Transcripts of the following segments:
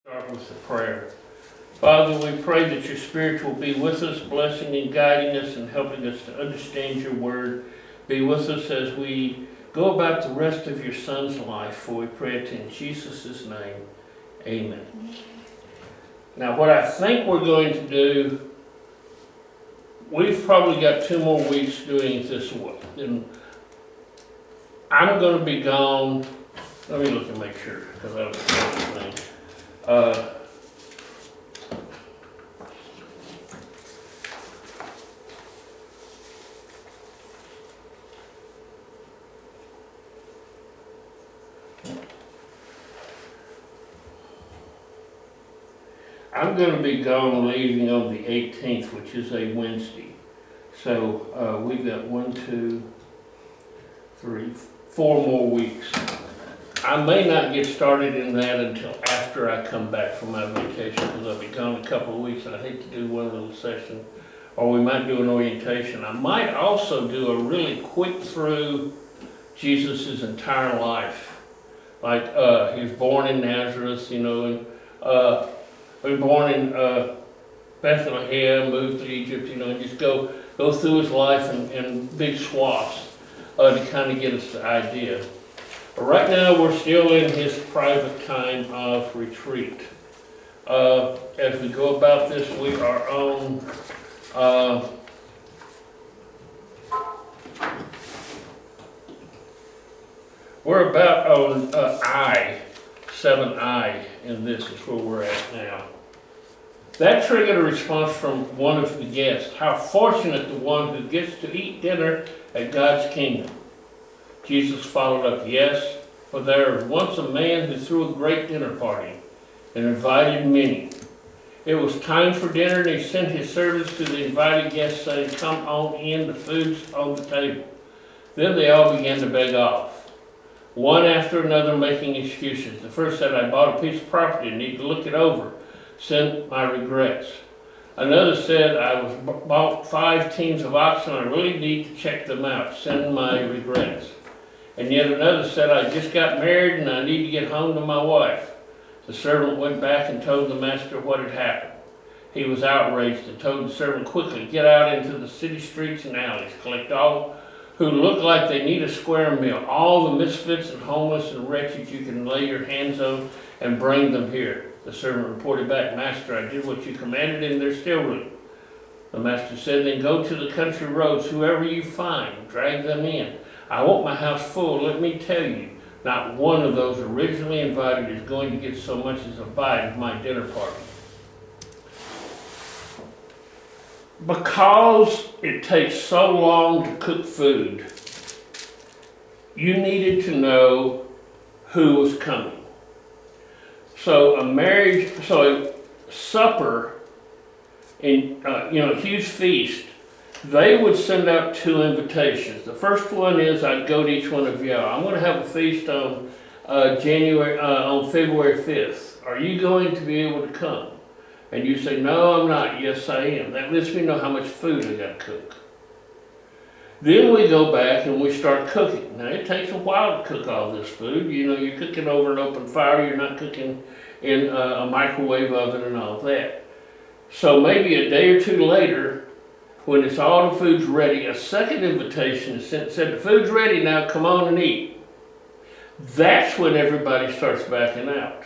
Start with the prayer. Father, we pray that your Spirit will be with us, blessing and guiding us and helping us to understand your word. Be with us as we go about the rest of your Son's life, for we pray it in Jesus' name. Amen. Now, what I think we're going to do, we've probably got 2 more weeks doing it this way. And I'm going to be gone. Let me look and make sure, because I don't know anything. I'm going to be gone, leaving on the 18th, which is a Wednesday. So we've got 1, 2, 3, 4 more weeks. I may not get started in that until after I come back from my vacation, because I'll be gone a couple of weeks. I hate to do one little session, or we might do an orientation. I might also do a really quick through Jesus' entire life. Like he was born in Lazarus, you know, and he was born in Bethlehem, moved to Egypt, you know, and just go through his life in big swaths to kind of get us the idea. But right now we're still in his private time of retreat. As we go about this, we are on we're about on I, and this is where we're at now. That triggered a response from one of the guests. How fortunate the one who gets to eat dinner at God's kingdom. Jesus followed up, yes, for there was once a man who threw a great dinner party and invited many. It was time for dinner, and he sent his servants to the invited guests, saying, come on in, the food's on the table. Then they all began to beg off, one after another making excuses. The first said, I bought a piece of property and need to look it over. Send my regrets. Another said, I bought 5 teams of oxen, I really need to check them out. Send my regrets. And yet another said, I just got married and I need to get home to my wife. The servant went back and told the master what had happened. He was outraged and told the servant, quickly, get out into the city streets and alleys, collect all who look like they need a square meal, all the misfits and homeless and wretched you can lay your hands on, and bring them here. The servant reported back, Master, I did what you commanded and there's still room. The master said, then go to the country roads, whoever you find, drag them in. I want my house full. Let me tell you, not one of those originally invited is going to get so much as a bite of my dinner party. Because it takes so long to cook food, you needed to know who was coming. So a supper, in a huge feast, they would send out 2 invitations. The first one is, I'd go to each one of y'all. I'm going to have a feast on February 5th. Are you going to be able to come? And you say, no, I'm not. Yes, I am. That lets me know how much food I got to cook. Then we go back and we start cooking. Now, it takes a while to cook all this food. You know, you're cooking over an open fire. You're not cooking in a microwave oven and all that. So maybe a day or 2 later, when it's all the food's ready, a second invitation is sent, said, the food's ready now, come on and eat. That's when everybody starts backing out.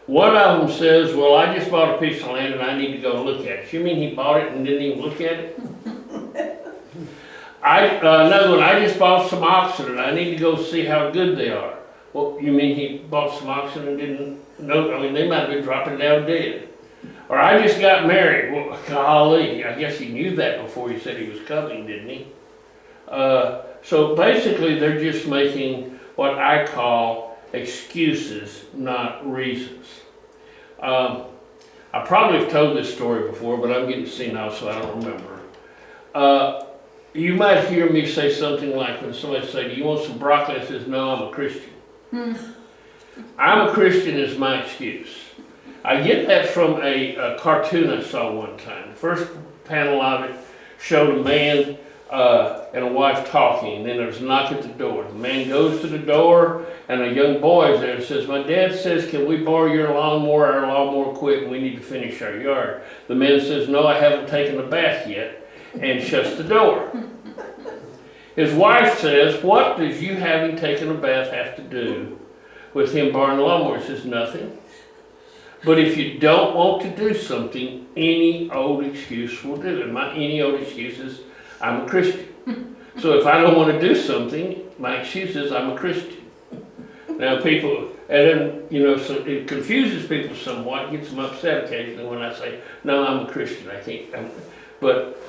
One of them says, well, I just bought a piece of land and I need to go look at it. You mean he bought it and didn't even look at it? Another one, I just bought some oxen and I need to go see how good they are. Well, you mean he bought some oxen and didn't know? I mean, they might have been dropping down dead. Or I just got married. Well, golly, I guess he knew that before he said he was coming, didn't he? So basically, they're just making what I call excuses, not reasons. I probably have told this story before, but I'm getting senile, so I don't remember. You might hear me say something like when somebody says, do you want some broccoli? I says, no, I'm a Christian. I'm a Christian is my excuse. I get that from a cartoon I saw one time. The first panel of it showed a man and a wife talking, and then there's a knock at the door. The man goes to the door, and a young boy is there and says, "My dad says, can we borrow your lawnmower? Our lawnmower quit and we need to finish our yard." The man says, "No, I haven't taken a bath yet," and shuts the door. His wife says, "What does you having taken a bath have to do with him borrowing the lawnmower?" He says, "Nothing. But if you don't want to do something, any old excuse will do." And my any old excuse is, I'm a Christian. So if I don't want to do something, my excuse is I'm a Christian. Now people, and then, you know, so it confuses people somewhat, gets them upset occasionally when I say, "No, I'm a Christian, I can't." But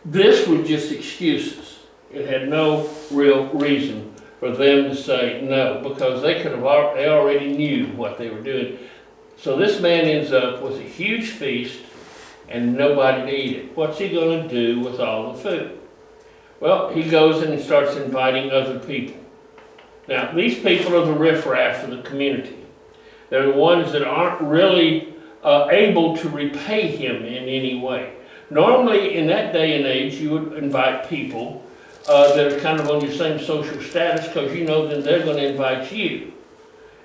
this was just excuses. It had no real reason for them to say no, because they already knew what they were doing. So this man ends up with a huge feast and nobody to eat it. What's he going to do with all the food? Well, he goes and starts inviting other people. Now, these people are the riffraff of the community. They're the ones that aren't really able to repay him in any way. Normally, in that day and age, you would invite people that are kind of on your same social status, because you know that they're going to invite you.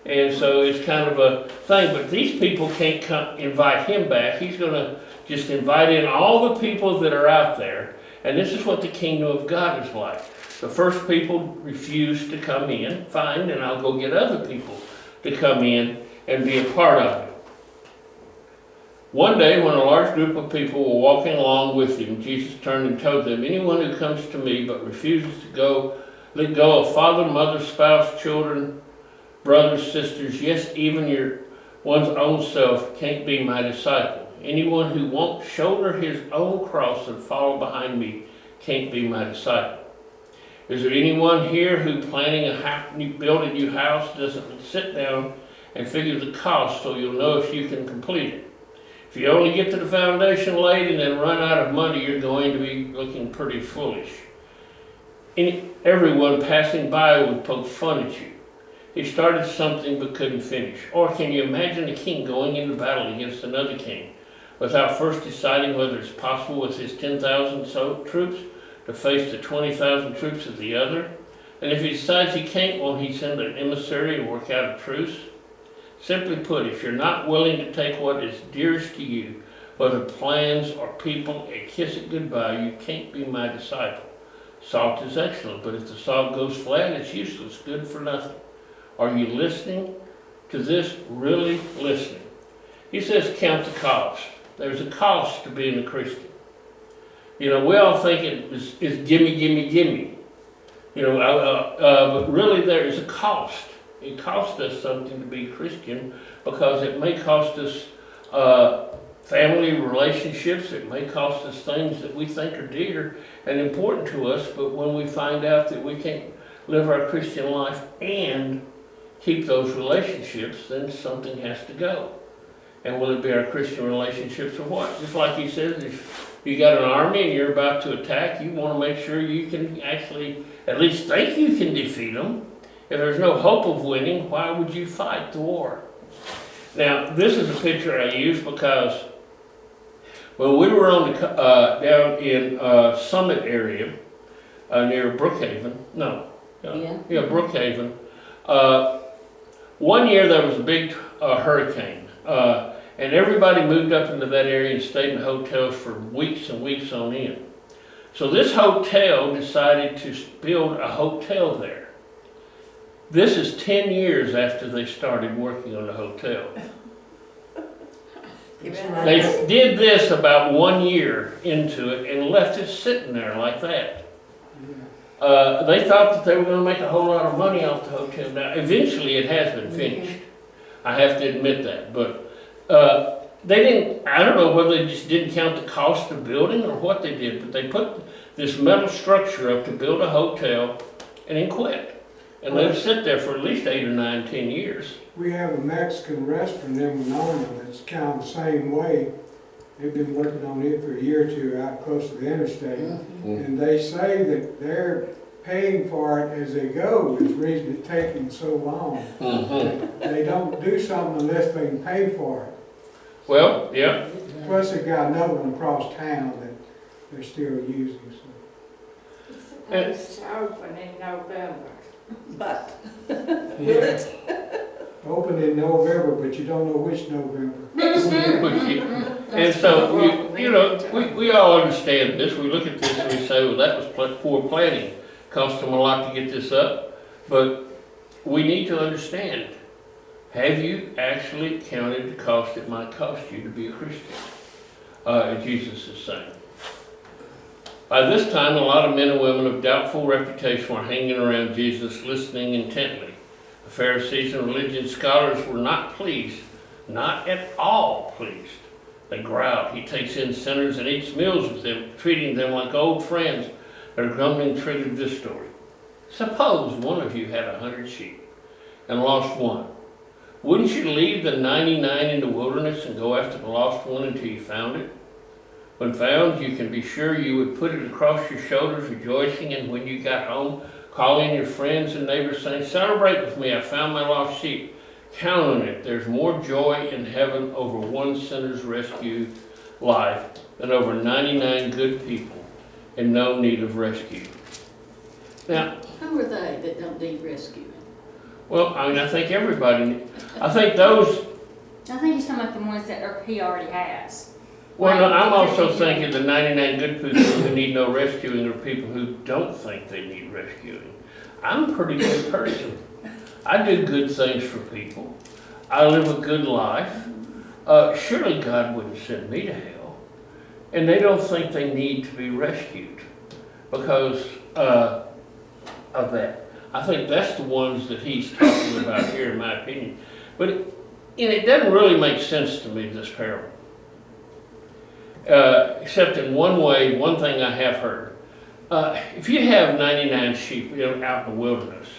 And so it's kind of a thing, but these people can't come invite him back. He's going to just invite in all the people that are out there. And this is what the kingdom of God is like. The first people refuse to come in, fine, and I'll go get other people to come in and be a part of it. One day, when a large group of people were walking along with him, Jesus turned and told them, "Anyone who comes to me but refuses to let go of father, mother, spouse, children, brothers, sisters, yes, even one's own self, can't be my disciple. Anyone who won't shoulder his own cross and follow behind me can't be my disciple. Is there anyone here who build a new house doesn't sit down and figure the cost so you'll know if you can complete it? If you only get to the foundation laid and then run out of money, you're going to be looking pretty foolish. Everyone passing by would poke fun at you. He started something but couldn't finish." Or can you imagine a king going into battle against another king without first deciding whether it's possible with his 10,000 troops to face the 20,000 troops of the other? And if he decides he can't, won't he send an emissary and work out a truce? Simply put, if you're not willing to take what is dearest to you, whether plans or people, and kiss it goodbye, you can't be my disciple. Salt is excellent, but if the salt goes flat, it's useless, good for nothing. Are you listening to this? Really listening? He says, count the cost. There's a cost to being a Christian. You know, we all think it is gimme, gimme, gimme. You know, but really there is a cost. It costs us something to be Christian, because it may cost us family relationships. It may cost us things that we think are dear and important to us, but when we find out that we can't live our Christian life and keep those relationships, then something has to go. And will it be our Christian relationships or what? Just like he says, if you got an army and you're about to attack, you want to make sure you can actually at least think you can defeat them. If there's no hope of winning, why would you fight the war? Now, this is a picture I use because when we were on down in Summit area near Brookhaven, Brookhaven, one year there was a big hurricane, and everybody moved up into that area and stayed in hotels for weeks and weeks on end. So this hotel decided to build a hotel there. This is 10 years after they started working on the hotel. They did this about 1 year into it and left it sitting there like that. They thought that they were going to make a whole lot of money off the hotel. Now, eventually it has been finished. I have to admit that. But they didn't, I don't know whether they just didn't count the cost of building or what they did, but they put this metal structure up to build a hotel and then quit. And let it sit there for at least 8 or 9, 10 years. We have a Mexican restaurant in Winona that's kind of the same way. They've been working on it for a year or two out close to the interstate. And they say that they're paying for it as they go is the reason it's taking so long. They don't do something unless they can pay for it. Well, yeah. Plus they got another one across town that they're still using. So. It's open in November. But, Yeah. Open in November, but you don't know which November. And so, we all understand this. We look at this and we say, well, that was poor planning. Cost them a lot to get this up. But we need to understand, have you actually counted the cost it might cost you to be a Christian? Jesus is saying. By this time, a lot of men and women of doubtful reputation were hanging around Jesus, listening intently. The Pharisees and religious scholars were not pleased, not at all pleased. They growled. He takes in sinners and eats meals with them, treating them like old friends. Their grumbling triggered this story. Suppose one of you had 100 sheep and lost one. Wouldn't you leave the 99 in the wilderness and go after the lost one until you found it? When found, you can be sure you would put it across your shoulders, rejoicing, and when you got home, calling your friends and neighbors saying, celebrate with me, I found my lost sheep. Count on it. There's more joy in heaven over one sinner's rescued life than over 99 good people in no need of rescue. Now, who are they that don't need rescuing? well, I think everybody, I think he's talking about the ones that he already has. well, no, I'm also thinking the 99 good people who need no rescuing are people who don't think they need rescuing. I'm a pretty good person. I do good things for people. I live a good life. Surely God wouldn't send me to hell. And they don't think they need to be rescued because of that. I think that's the ones that he's talking about here, in my opinion. But it doesn't really make sense to me, this parable. Except in one way, one thing I have heard. If you have 99 sheep out in the wilderness,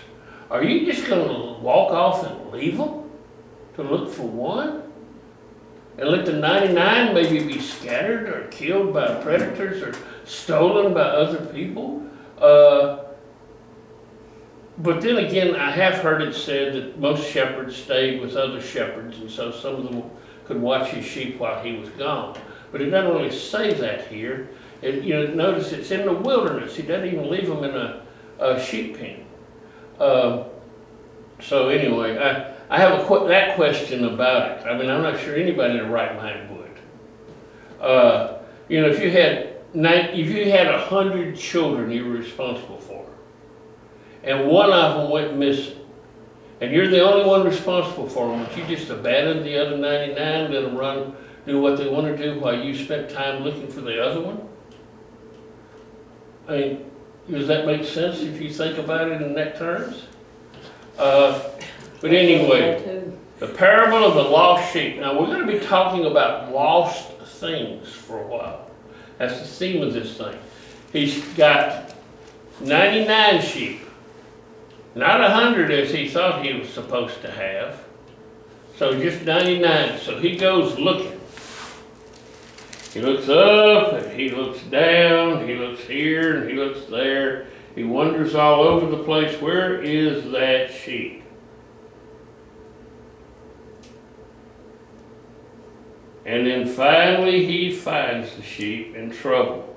are you just going to walk off and leave them to look for one? And let the 99 maybe be scattered or killed by predators or stolen by other people? But then again, I have heard it said that most shepherds stayed with other shepherds, and so some of them could watch his sheep while he was gone. But it doesn't really say that here. Notice it's in the wilderness. He doesn't even leave them in a sheep pen. So anyway, I have that question about it. I mean, I'm not sure anybody in their right mind would. If you had 100 children you were responsible for, and one of them went missing, and you're the only one responsible for them, but you just abandoned the other 99, let them do what they want to do while you spent time looking for the other one? I mean, does that make sense if you think about it in that terms? But anyway, the parable of the lost sheep. Now we're going to be talking about lost things for a while. That's the theme of this thing. He's got 99 sheep. Not 100 as he thought he was supposed to have. So just 99. So he goes looking. He looks up and he looks down. He looks here and he looks there. He wanders all over the place. Where is that sheep? And then finally he finds the sheep in trouble.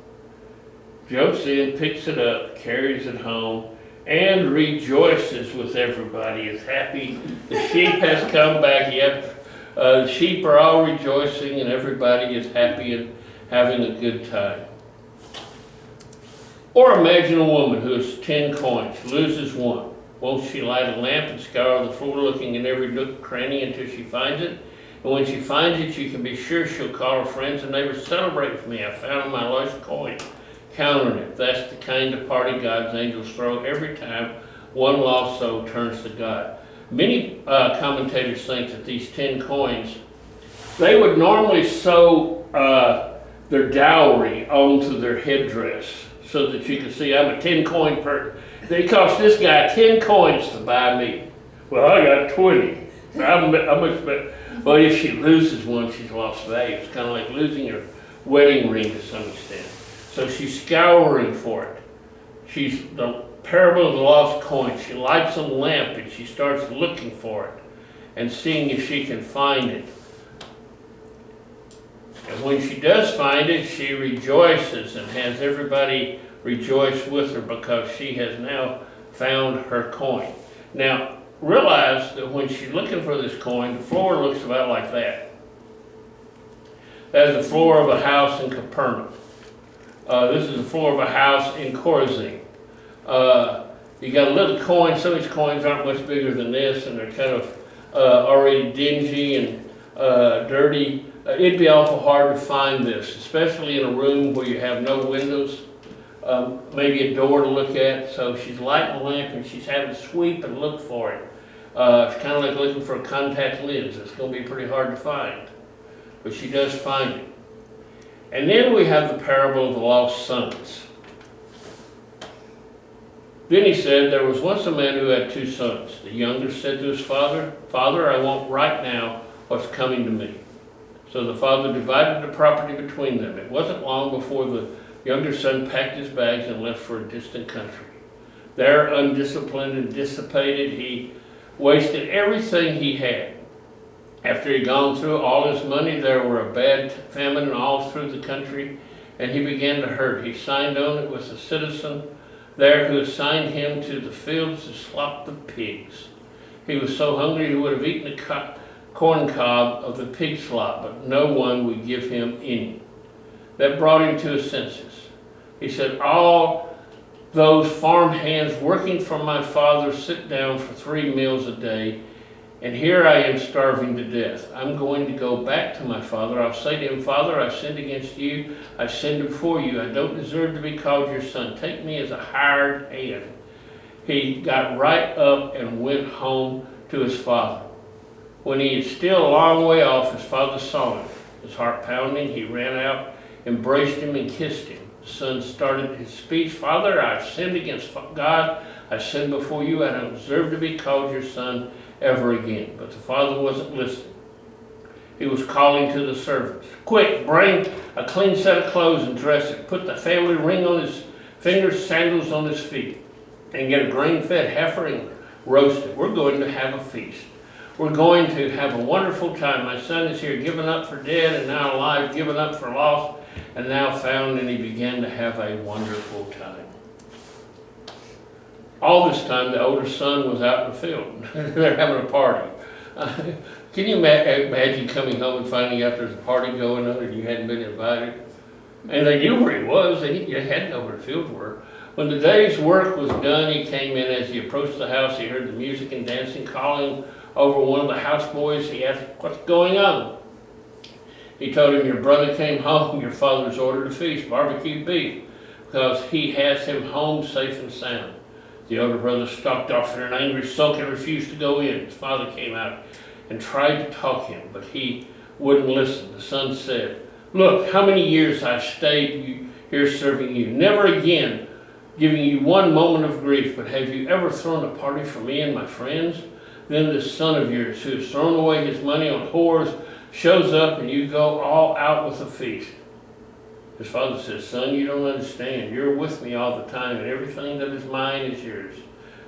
Jumps in, picks it up, carries it home, and rejoices with everybody. Is happy. The sheep has come back. The sheep are all rejoicing and everybody is happy and having a good time. Or imagine a woman who has 10 coins, loses one. Won't she light a lamp and scour the floor looking in every nook cranny until she finds it? And when she finds it, you can be sure she'll call her friends and neighbors, celebrate with me, I found my lost coin. Count on it. That's the kind of party God's angels throw every time one lost soul turns to God. Many commentators think that these 10 coins, they would normally sew their dowry onto their headdress so that you can see I'm a 10 coin person. They cost this guy 10 coins to buy me. Well, I got 20. But if she loses one, she's lost value. It's kind of like losing your wedding ring to some extent. So she's scouring for it. She's the parable of the lost coin. She lights a lamp and she starts looking for it and seeing if she can find it. And when she does find it, she rejoices and has everybody rejoice with her because she has now found her coin. Now, realize that when she's looking for this coin, the floor looks about like that. That's the floor of a house in Capernaum. This is the floor of a house in Chorazin. You got a little coin. Some of these coins aren't much bigger than this, and they're kind of already dingy and dirty. It'd be awful hard to find this, especially in a room where you have no windows, maybe a door to look at. So she's lighting a lamp and she's having to sweep and look for it. It's kind of like looking for a contact lens. It's going to be pretty hard to find, but she does find it. And then we have the parable of the lost sons. Then he said, there was once a man who had 2 sons. The younger said to his father, Father, I want right now what's coming to me. So the father divided the property between them. It wasn't long before the younger son packed his bags and left for a distant country. There, undisciplined and dissipated, he wasted everything he had. After he'd gone through all his money, there were a bad famine all through the country, and he began to hurt. He signed on it with a citizen there who assigned him to the fields to slop the pigs. He was so hungry he would have eaten a corn cob of the pig slop, but no one would give him any. That brought him to his senses. He said, all those farm hands working for my father sit down for 3 meals a day, and here I am starving to death. I'm going to go back to my father. I'll say to him, Father, I sinned against you. I sinned before you. I don't deserve to be called your son. Take me as a hired hand. He got right up and went home to his father. When he was still a long way off, his father saw him. His heart pounding, he ran out, embraced him, and kissed him. The son started his speech, Father, I've sinned against God. I sinned before you. I don't deserve to be called your son ever again. But the father wasn't listening. He was calling to the servants, quick, bring a clean set of clothes and dress it. Put the family ring on his fingers, sandals on his feet, and get a grain-fed heifer and roast it. We're going to have a feast. We're going to have a wonderful time. My son is here, given up for dead and now alive, given up for lost and now found, and he began to have a wonderful time. All this time, the older son was out in the field. They're having a party. Can you imagine coming home and finding out there's a party going on and you hadn't been invited? And they knew where he was. You had to know where the fields were. When the day's work was done, he came in. As he approached the house, he heard the music and dancing. Calling over one of the houseboys, he asked, what's going on? He told him, your brother came home. Your father's ordered a feast, barbecue beef, because he has him home safe and sound. The older brother stalked off in an angry sulk and refused to go in. His father came out and tried to talk him, but he wouldn't listen. The son said, look, how many years I've stayed here serving you, never again giving you one moment of grief, but have you ever thrown a party for me and my friends? Then this son of yours, who has thrown away his money on whores, shows up and you go all out with a feast. His father says, son, you don't understand. You're with me all the time, and everything that is mine is yours.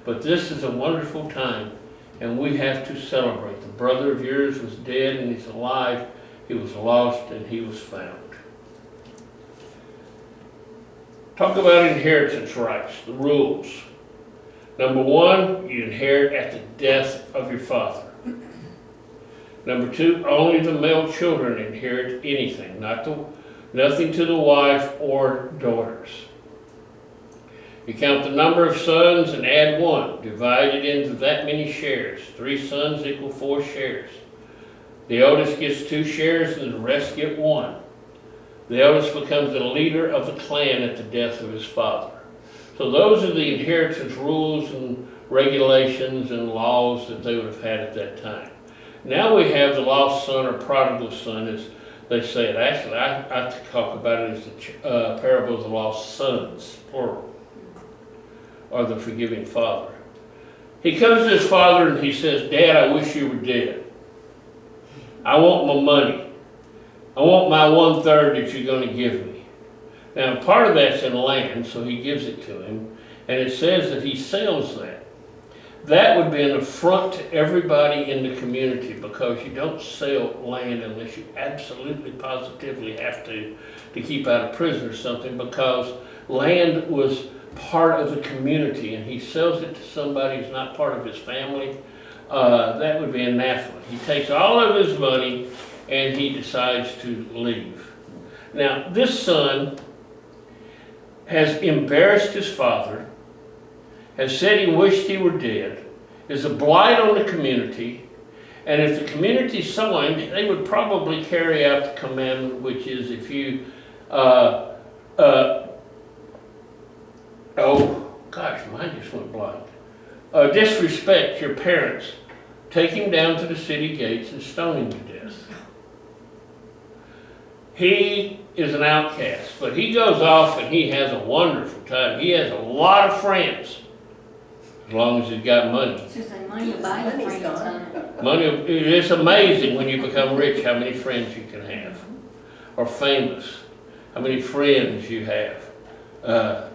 But this is a wonderful time, and we have to celebrate. The brother of yours was dead, and he's alive. He was lost, and he was found. Talk about inheritance rights, the rules. Number 1, you inherit at the death of your father. Number 2, only the male children inherit anything, nothing to the wife or daughters. You count the number of sons and add 1, divide it into that many shares. 3 sons equal 4 shares. The eldest gets 2 shares and the rest get 1. The eldest becomes the leader of the clan at the death of his father. So those are the inheritance rules and regulations and laws that they would have had at that time. Now we have the lost son or prodigal son, as they say it. Actually, I talk about it as the parable of the lost sons, plural, or the forgiving father. He comes to his father and he says, Dad, I wish you were dead. I want my money. I want my 1/3 that you're going to give me. Now, part of that's in land, so he gives it to him, and it says that he sells that. That would be an affront to everybody in the community, because you don't sell land unless you absolutely, positively have to keep out of prison or something, because land was part of the community and he sells it to somebody who's not part of his family, that would be anathema. He takes all of his money and he decides to leave. Now, this son has embarrassed his father, has said he wished he were dead, is a blight on the community, and if the community saw him, they would probably carry out the commandment, which is if you, oh gosh, mine just went blank. Disrespect your parents, take him down to the city gates and stone him to death. He is an outcast, but he goes off and he has a wonderful time. He has a lot of friends, as long as he's got money. It's just like money will buy you friends, huh? Money, it's amazing when you become rich how many friends you can have, or famous, how many friends you have. But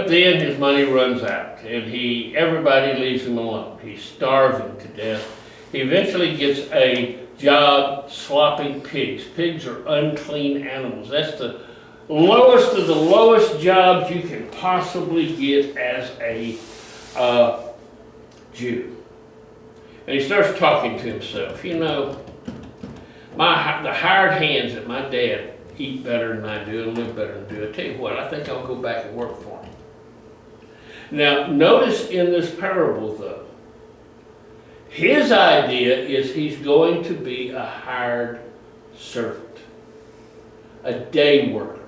then his money runs out, and everybody leaves him alone. He's starving to death. He eventually gets a job slopping pigs. Pigs are unclean animals. That's the lowest of the lowest jobs you can possibly get as a Jew. And he starts talking to himself. You know, the hired hands at my dad eat better than I do and live better than I do. I tell you what, I think I'll go back and work for him. Now, notice in this parable, though, his idea is he's going to be a hired servant, a day worker.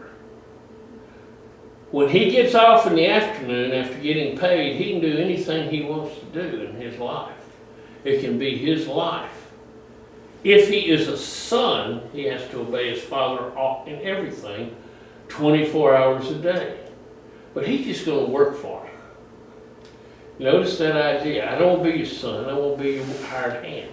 When he gets off in the afternoon after getting paid, he can do anything he wants to do in his life. It can be his life. If he is a son, he has to obey his father in everything 24 hours a day. But he's just going to work for him. Notice that idea. I don't want to be your son. I want to be your hired hand.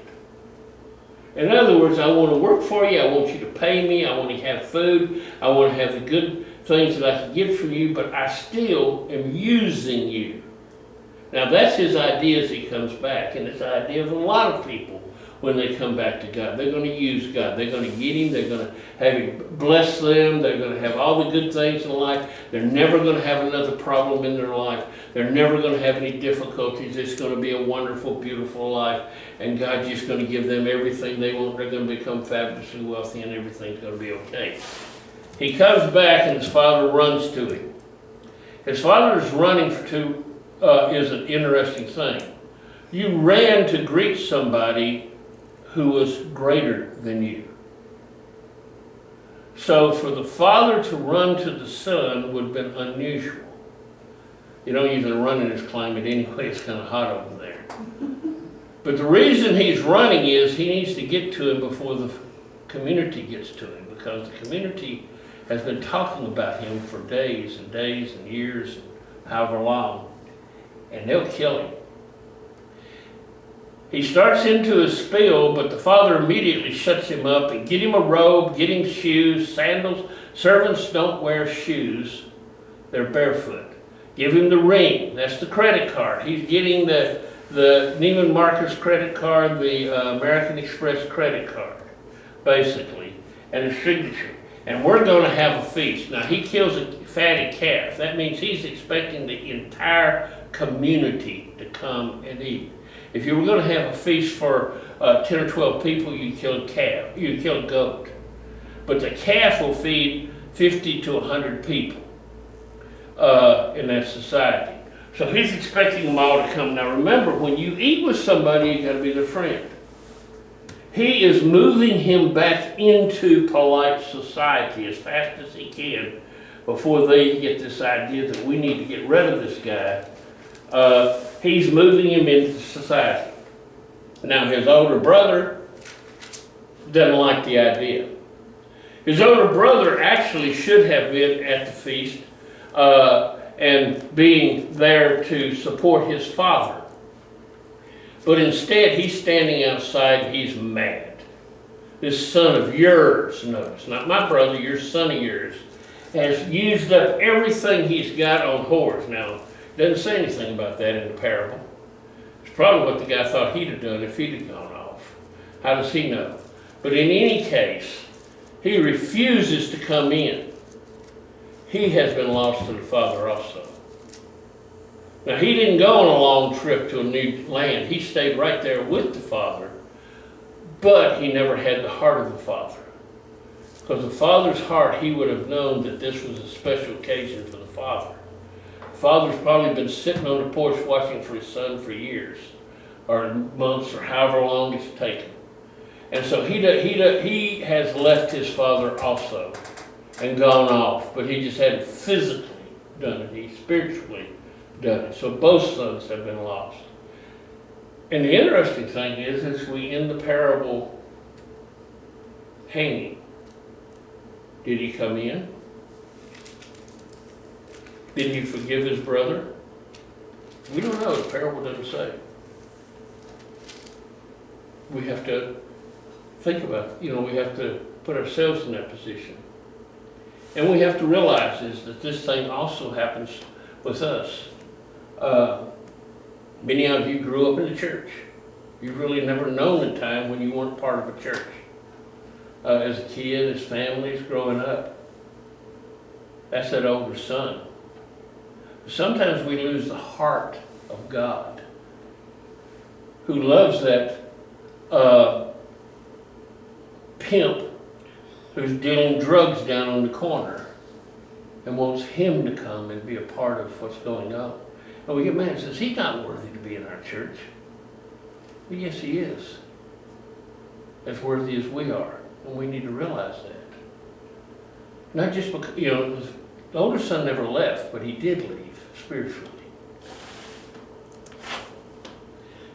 In other words, I want to work for you. I want you to pay me. I want to have food. I want to have the good things that I can get from you, but I still am using you. Now that's his idea as he comes back, and it's the idea of a lot of people when they come back to God. They're going to use God. They're going to get him. They're going to have him bless them. They're going to have all the good things in life. They're never going to have another problem in their life. They're never going to have any difficulties. It's going to be a wonderful, beautiful life, and God's just going to give them everything they want. They're going to become fabulously wealthy, and everything's going to be okay. He comes back, and his father runs to him. His father is running is an interesting thing. You ran to greet somebody who was greater than you. So for the father to run to the son would have been unusual. You don't usually run in this climate anyway, it's kind of hot over there. But the reason he's running is he needs to get to him before the community gets to him, because the community has been talking about him for days and days and years, and however long, and they'll kill him. He starts into his spiel, but the father immediately shuts him up and get him a robe, get him shoes, sandals. Servants don't wear shoes, they're barefoot. Give him the ring, that's the credit card. He's getting the Neiman Marcus credit card, the American Express credit card, basically, and a signature. And we're going to have a feast. Now, he kills a fatted calf. That means he's expecting the entire community to come and eat. If you were going to have a feast for 10 or 12 people, you kill a calf, you kill a goat. But the calf will feed 50 to 100 people in that society. So he's expecting them all to come. Now remember, when you eat with somebody, you got to be their friend. He is moving him back into polite society as fast as he can before they get this idea that we need to get rid of this guy. He's moving him into society. Now his older brother doesn't like the idea. His older brother actually should have been at the feast and being there to support his father. But instead, he's standing outside and he's mad. This son of yours, notice, not my brother, your son of yours, has used up everything he's got on whores. Now, it doesn't say anything about that in the parable. It's probably what the guy thought he'd have done if he'd have gone off. How does he know? But in any case, he refuses to come in. he has been lost to the Father also. Now, he didn't go on a long trip to a new land. He stayed right there with the Father, but he never had the heart of the Father. Because the Father's heart, he would have known that this was a special occasion for the Father. The Father's probably been sitting on the porch watching for his son for years, or months, or however long it's taken. And so he has left his Father also and gone off, but he just hadn't physically done it. He spiritually done it. So both sons have been lost. And the interesting thing is we end the parable hanging. Did he come in? Did he forgive his brother? We don't know. The parable doesn't say. We have to think about it. We have to put ourselves in that position. And we have to realize that this thing also happens with us. Many of you grew up in the church. You've really never known a time when you weren't part of a church. As a kid, as families growing up. That's that older son. Sometimes we lose the heart of God, who loves that pimp who's dealing drugs down on the corner and wants him to come and be a part of what's going on. And we get mad and says, he's not worthy to be in our church. Well, yes, he is. As worthy as we are. And we need to realize that. Not just because, the older son never left, but he did leave spiritually.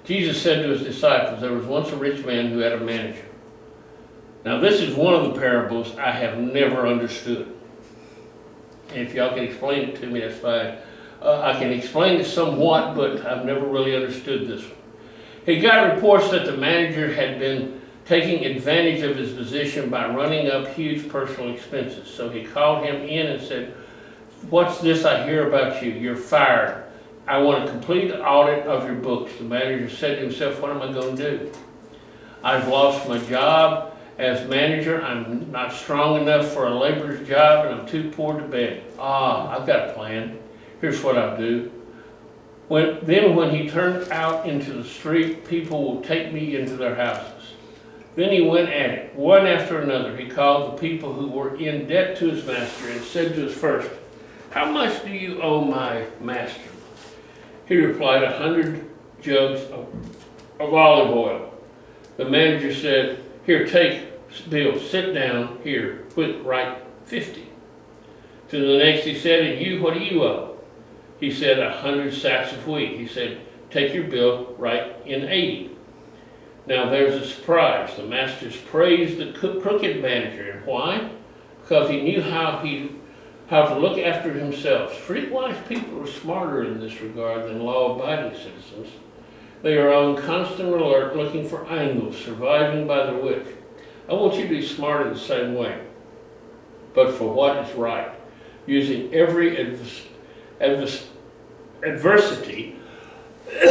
Jesus said to his disciples, there was once a rich man who had a manager. Now this is one of the parables I have never understood. And if y'all can explain it to me, that's fine. I can explain it somewhat, but I've never really understood this one. He got reports that the manager had been taking advantage of his position by running up huge personal expenses. So he called him in and said, what's this I hear about you? You're fired. I want a complete audit of your books. The manager said to himself, what am I going to do? I've lost my job as manager. I'm not strong enough for a laborer's job, and I'm too poor to beg. I've got a plan. Here's what I'll do. When he turned out into the street, people will take me into their houses. Then he went at it, one after another. He called the people who were in debt to his master and said to his first, how much do you owe my master? He replied, 100 jugs of olive oil. The manager said, here, take bill, sit down here, quick, write 50. To the next he said, and you, what do you owe? He said, 100 sacks of wheat. He said, take your bill, write in 80. Now there's a surprise. The masters praised the crooked manager. And why? Because he knew how to look after himself. Streetwise people are smarter in this regard than law-abiding citizens. They are on constant alert, looking for angles, surviving by their wit. I want you to be smart in the same way, but for what is right, using every adversity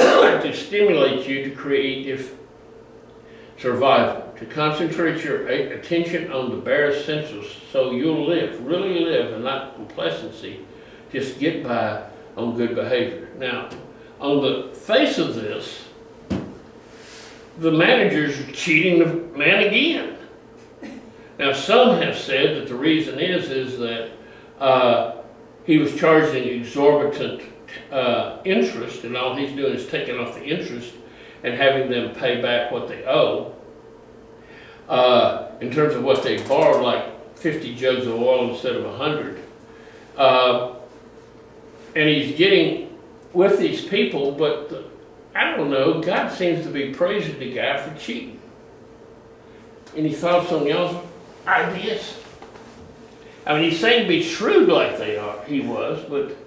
to stimulate you to creative survival, to concentrate your attention on the bare essentials so you'll live, really live, and not complacency, just get by on good behavior. Now, on the face of this, the managers are cheating the man again. Now, some have said that the reason is that he was charging exorbitant interest, and all he's doing is taking off the interest and having them pay back what they owe. In terms of what they borrowed, like 50 jugs of oil instead of 100. And he's getting with these people, but I don't know, God seems to be praising the guy for cheating. Any thoughts on y'all's ideas? I mean, he's saying be shrewd like he was, but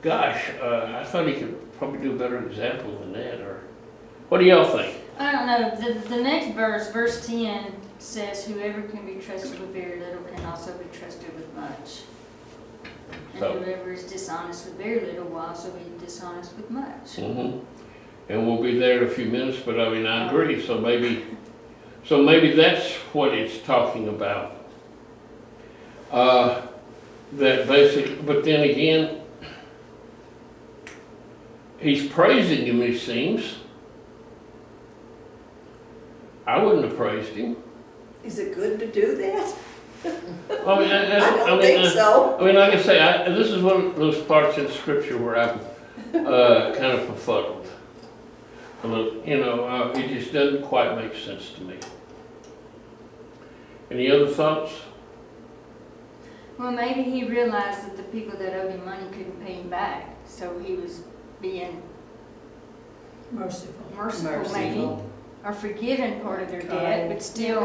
gosh, I thought he could probably do a better example than that. Or what do y'all think? I don't know. The next verse, verse 10, says, whoever can be trusted with very little can also be trusted with much. And whoever is dishonest with very little will also be dishonest with much. Mm-hmm. And we'll be there in a few minutes, but I mean, I agree. So maybe that's what it's talking about. that basic, but then again, he's praising him, it seems. I wouldn't have praised him. Is it good to do that? I mean, I don't think so. I mean, like I say, this is one of those parts in Scripture where I'm kind of befuddled. It just doesn't quite make sense to me. Any other thoughts? Well, maybe he realized that the people that owed him money couldn't pay him back, so he was being merciful maybe, or forgiving part of their debt, but still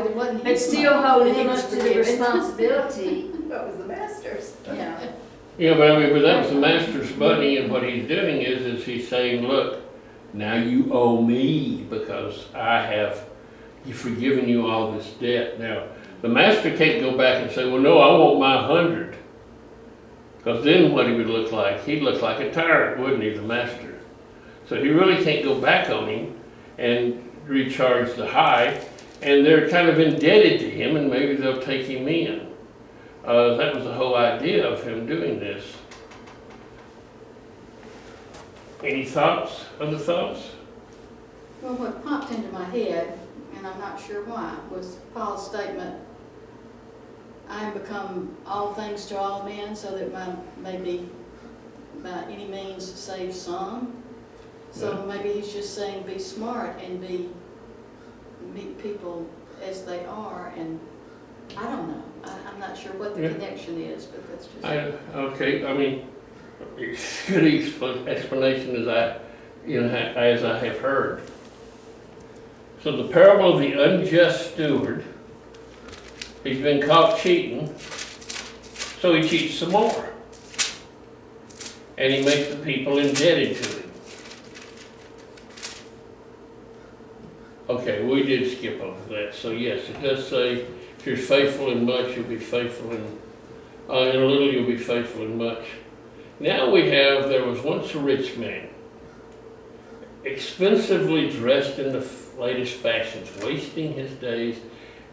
holding him up to the responsibility. That was the master's. Yeah. Yeah, but that was the master's money, and what he's doing is he's saying, look, now you owe me because I have forgiven you all this debt. Now, the master can't go back and say, well, no, I want my 100. Because then what he would look like, he'd look like a tyrant, wouldn't he, the master? So he really can't go back on him and recharge the high, and they're kind of indebted to him, and maybe they'll take him in. That was the whole idea of him doing this. Any thoughts? Other thoughts? Well, what popped into my head, and I'm not sure why, was Paul's statement, I am become all things to all men, so that maybe by any means save some. So maybe he's just saying be smart and meet people as they are, and I don't know. I'm not sure what the connection is, but that's just... Okay, I mean, it's a good explanation as I have heard. So the parable of the unjust steward, he's been caught cheating, so he cheats some more. And he makes the people indebted to him. Okay, we did skip over that. So yes, it does say, if you're faithful in much, you'll be faithful in a little, you'll be faithful in much. Now there was once a rich man, expensively dressed in the latest fashions, wasting his days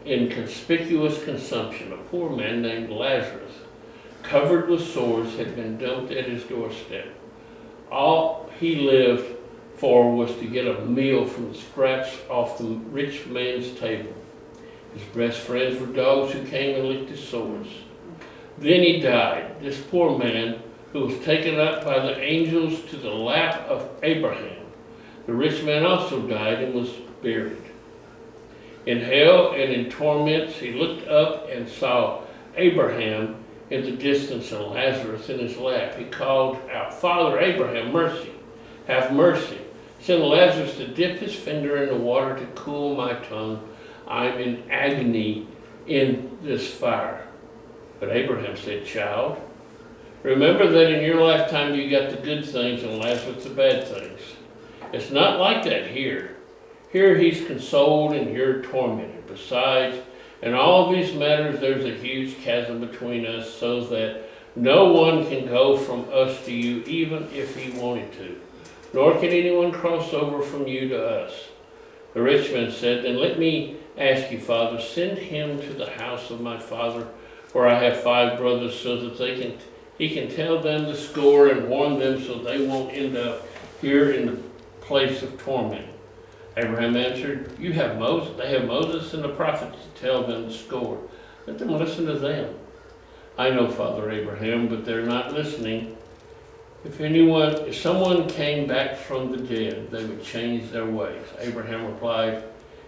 in conspicuous consumption. A poor man named Lazarus, covered with sores, had been dumped at his doorstep. All he lived for was to get a meal from the scraps off the rich man's table. His best friends were dogs who came and licked his sores. Then he died, this poor man, who was taken up by the angels to the lap of Abraham. The rich man also died and was buried. In hell and in torments, he looked up and saw Abraham in the distance and Lazarus in his lap. He called out, Father Abraham, mercy, have mercy. Send Lazarus to dip his finger in the water to cool my tongue. I'm in agony in this fire. But Abraham said, child, remember that in your lifetime you got the good things and Lazarus the bad things. It's not like that here. Here he's consoled and you're tormented. Besides, in all of these matters there's a huge chasm between us, so that no one can go from us to you even if he wanted to. Nor can anyone cross over from you to us. The rich man said, then let me ask you, Father, send him to the house of my father, where I have 5 brothers, so that he can tell them the score and warn them so they won't end up here in the place of torment. Abraham answered, they have Moses and the prophets to tell them the score. Let them listen to them. I know, Father Abraham, but they're not listening. If someone came back from the dead, they would change their ways. Abraham replied,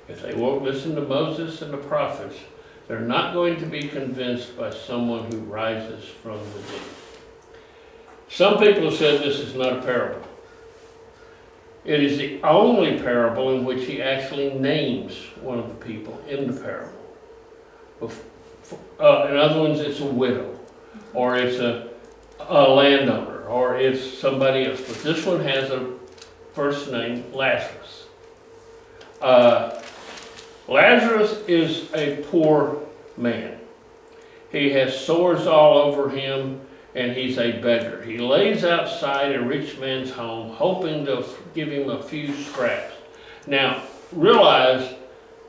if they won't listen to Moses and the prophets, they're not going to be convinced by someone who rises from the dead. Some people have said this is not a parable. It is the only parable in which he actually names one of the people in the parable. In other ones, it's a widow, or it's a landowner, or it's somebody else. But this one has a first name, Lazarus. Lazarus is a poor man. He has sores all over him, and he's a beggar. He lays outside a rich man's home, hoping to give him a few scraps. Now, realize,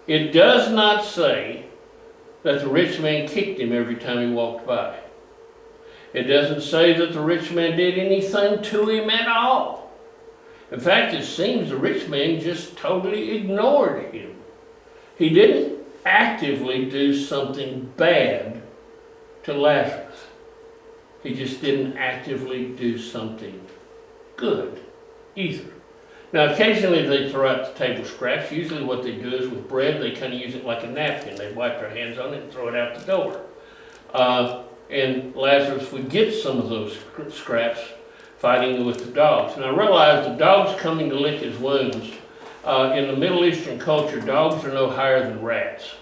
it does not say that the rich man kicked him every time he walked by. It doesn't say that the rich man did anything to him at all. In fact, it seems the rich man just totally ignored him. He didn't actively do something bad to Lazarus. He just didn't actively do something good either. Now, occasionally they throw out the table scraps. Usually what they do is with bread, they kind of use it like a napkin. They wipe their hands on it and throw it out the door. And Lazarus would get some of those scraps fighting with the dogs. And I realized the dogs coming to lick his wounds, in the Middle Eastern culture, dogs are no higher than rats.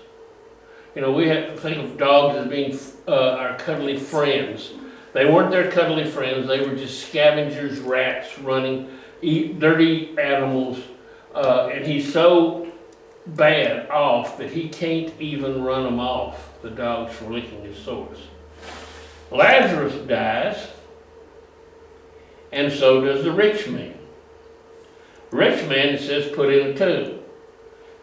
You know, we have to think of dogs as being our cuddly friends. They weren't their cuddly friends. They were just scavengers, rats, running, eat dirty animals. And he's so bad off that he can't even run them off, the dogs, for licking his sores. Lazarus dies, and so does the rich man. The rich man, it says, put in a tomb.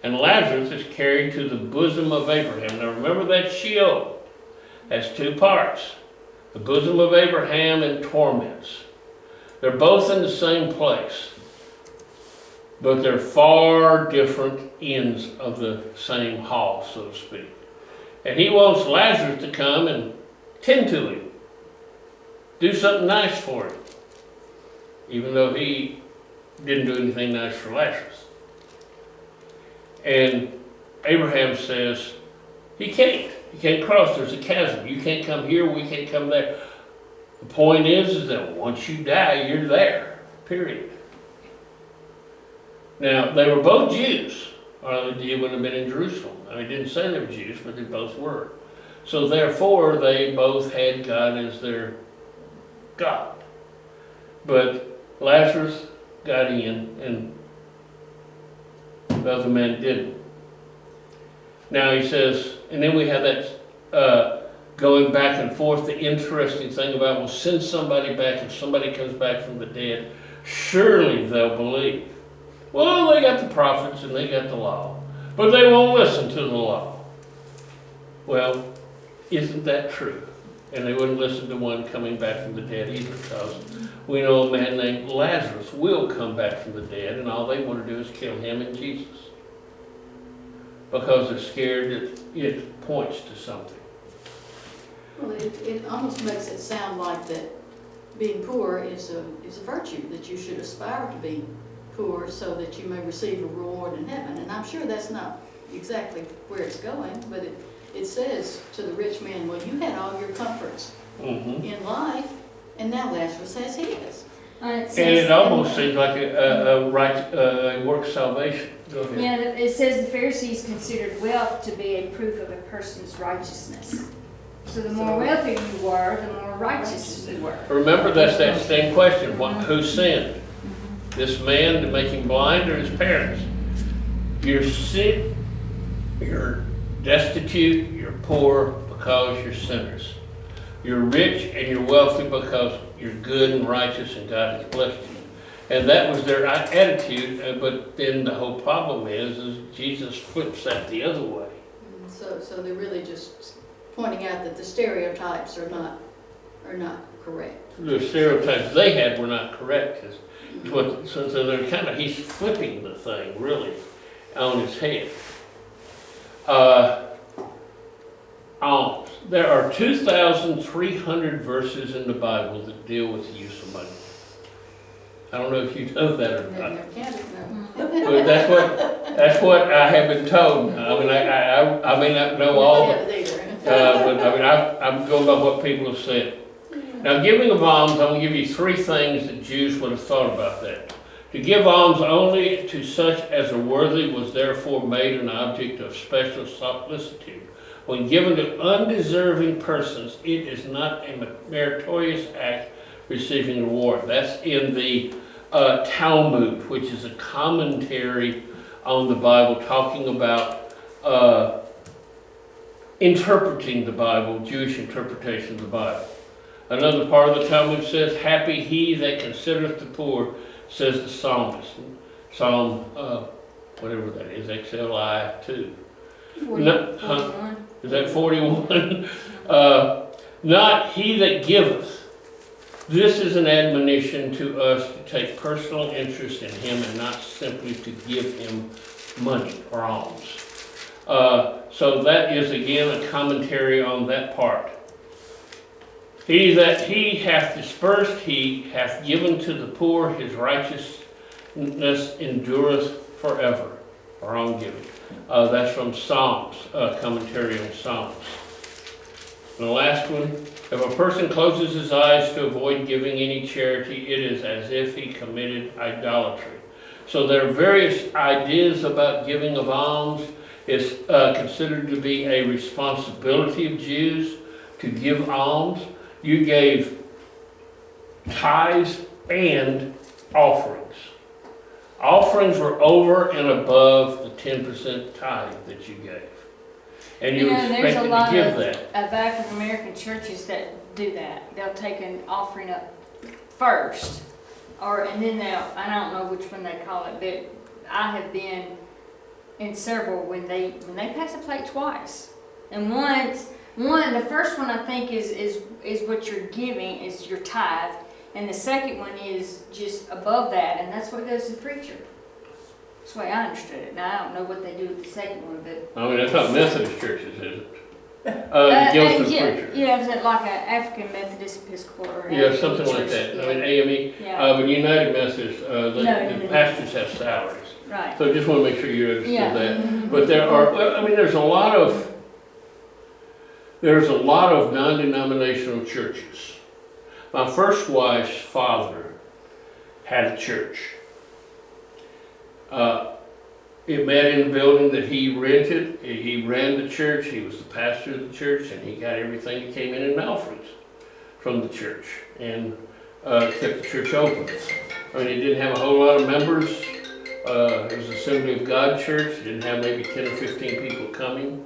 And Lazarus is carried to the bosom of Abraham. Now remember that Sheol has two parts. The bosom of Abraham and torments. They're both in the same place, but they're far different ends of the same hall, so to speak. And he wants Lazarus to come and tend to him. Do something nice for him. Even though he didn't do anything nice for Lazarus. And Abraham says, he can't. You can't cross. There's a chasm. You can't come here. We can't come there. The point is that once you die, you're there. Period. Now, they were both Jews. Or they would have been in Jerusalem. I mean, it didn't say they were Jews, but they both were. So therefore, they both had God as their God. But Lazarus got in, and the other man didn't. Now he says, and then we have that going back and forth, the interesting thing about, well, send somebody back. If somebody comes back from the dead, surely they'll believe. Well, they got the prophets and they got the law, but they won't listen to the law. Well, isn't that true? And they wouldn't listen to one coming back from the dead either, because we know a man named Lazarus will come back from the dead, and all they want to do is kill him and Jesus. Because they're scared that it points to something. Well, it almost makes it sound like that being poor is a virtue, that you should aspire to be poor so that you may receive a reward in heaven. And I'm sure that's not exactly where it's going, but it says to the rich man, well, you had all your comforts in life, and now Lazarus has his. And it almost seems like a work salvation. Go ahead. Yeah, it says the Pharisees considered wealth to be a proof of a person's righteousness. So the more wealthy you were, the more righteous you were. Remember, that's that same question. Who sinned? This man to make him blind, or his parents? You're sick, you're destitute, you're poor because you're sinners. You're rich and you're wealthy because you're good and righteous and God has blessed you. And that was their attitude, but then the whole problem is Jesus flips that the other way. So they're really just pointing out that the stereotypes are not correct. The stereotypes they had were not correct. So they're kind of, he's flipping the thing really on his head. Alms. There are 2,300 verses in the Bible that deal with the use of money. I don't know if you know that or not. But that's what I have been told. I mean, I may not know all, but I mean, I'm going by what people have said. Now, giving of alms, I'm going to give you three things that Jews would have thought about that. To give alms only to such as are worthy was therefore made an object of special solicitude. When given to undeserving persons, it is not a meritorious act receiving reward. That's in the Talmud, which is a commentary on the Bible, talking about interpreting the Bible, Jewish interpretation of the Bible. Another part of the Talmud says, happy he that considereth the poor, says the psalmist. Psalm, whatever that is, XLI 2. 41. Is that 41? Not he that giveth, This is an admonition to us to take personal interest in him and not simply to give him money or alms. So that is again a commentary on that part. He that he hath dispersed, he hath given to the poor, his righteousness endureth forever. Wrong giving. That's from Psalms, commentary on Psalms. And the last one, if a person closes his eyes to avoid giving any charity, it is as if he committed idolatry. So there are various ideas about giving of alms. It's considered to be a responsibility of Jews to give alms. You gave tithes and offerings. Offerings were over and above the 10% tithe that you gave. And you were there's a expected lot to give of that. African American churches that do that. They'll take an offering up first, and then I don't know which one they call it, but I have been in several when they pass a plate twice. And the first one I think is what you're giving is your tithe, and the second one is just above that, and that's what goes to the preacher. That's the way I understood it. Now I don't know what they do with the second one, but I mean, that's not Methodist churches, is it? It goes to the preacher. Yeah, is it like an African Methodist Episcopal or Yeah, African something like church? that. Yeah. I mean, AME. Yeah. But United Methodist, the No. pastors have salaries. Right. So just want to make sure you understood Yeah. that. Mhm. But there are, I mean, there's a lot of non-denominational churches. My first wife's father had a church. It met in the building that he rented. He ran the church. He was the pastor of the church, and he got everything that came in offerings from the church, and kept the church open. I mean, it didn't have a whole lot of members. It was an Assembly of God church. It didn't have maybe 10 or 15 people coming.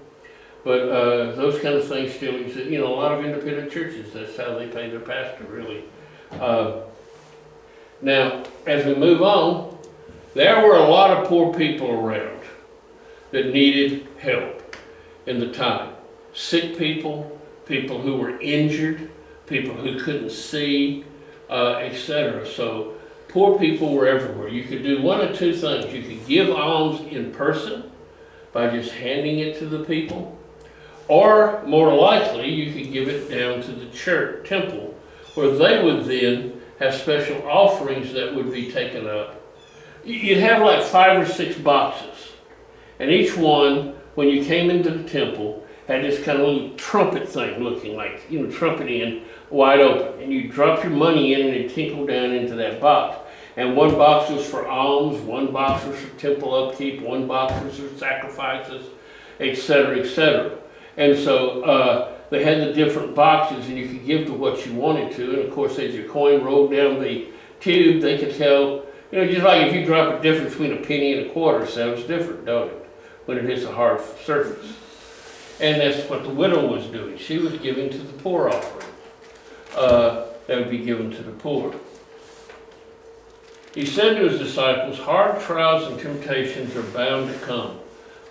But those kind of things still exist. You know, a lot of independent churches, that's how they pay their pastor, really. Now, as we move on, there were a lot of poor people around that needed help in the time. Sick people, people who were injured, people who couldn't see, etc. So poor people were everywhere. You could do one of two things. You could give alms in person by just handing it to the people, or more likely you could give it down to the church temple, where they would then have special offerings that would be taken up. You'd have like 5 or 6 boxes, and each one, when you came into the temple, had this kind of little trumpet thing looking like, you know, trumpet in, wide open, and you drop your money in and it tinkled down into that box. And one box was for alms, one box was for temple upkeep, one box was for sacrifices, etc., etc. And so they had the different boxes, and you could give to what you wanted to. And of course, as your coin rolled down the tube, they could tell, you know, just like if you drop a difference between a penny and a quarter, sounds different, don't it, when it hits a hard surface. And that's what the widow was doing. She was giving to the poor offering. That would be given to the poor. He said to his disciples, hard trials and temptations are bound to come,